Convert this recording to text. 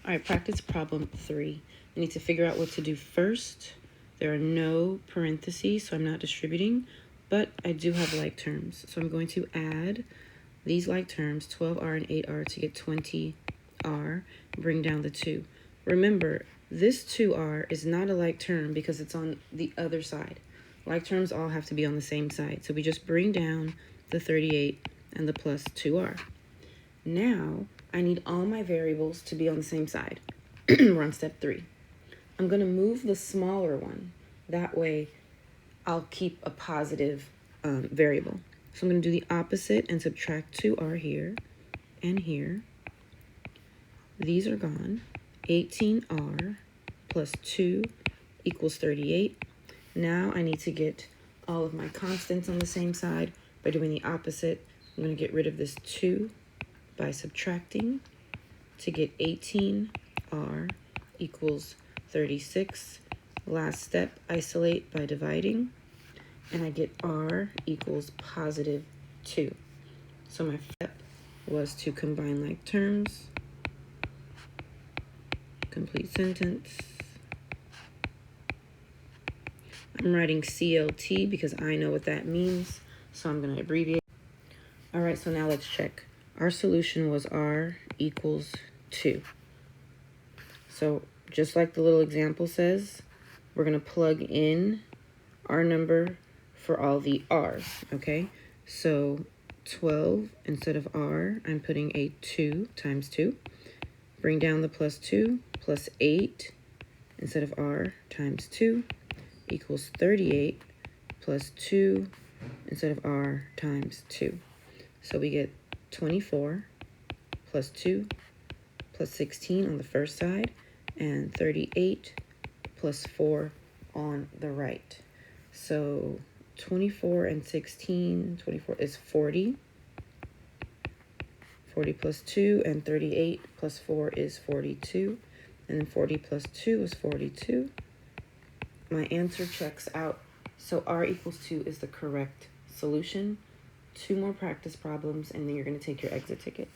All right, practice problem 3. I need to figure out what to do first. There are no parentheses, so I'm not distributing, but I do have like terms. So I'm going to add these like terms, 12r and 8r, to get 20r, bring down the 2. Remember, this 2r is not a like term because it's on the other side. Like terms all have to be on the same side. So we just bring down the 38 and the plus 2r. Now, I need all my variables to be on the same side. We're on step 3. I'm going to move the smaller one. That way, I'll keep a positive variable. So I'm going to do the opposite and subtract 2r here and here. These are gone. 18r plus 2 equals 38. Now I need to get all of my constants on the same side by doing the opposite. I'm going to get rid of this 2 by subtracting to get 18r equals 36. Last step, isolate by dividing, and I get r equals positive 2. So my step was to combine like terms, complete sentence. I'm writing CLT because I know what that means, so I'm going to abbreviate. All right, so now let's check. Our solution was r equals 2. So just like the little example says, we're going to plug in our number for all the r's, okay? So 12 instead of r, I'm putting a 2 times 2. Bring down the plus 2, plus 8 instead of r times 2 equals 38 plus 2 instead of r times 2. So we get 24 plus 2 plus 16 on the first side and 38 plus 4 on the right. So 24 and 16, 24 is 40. 40 plus 2 and 38 plus 4 is 42. And then 40 plus 2 is 42. My answer checks out. So r equals 2 is the correct solution. 2 more practice problems, and then you're going to take your exit ticket.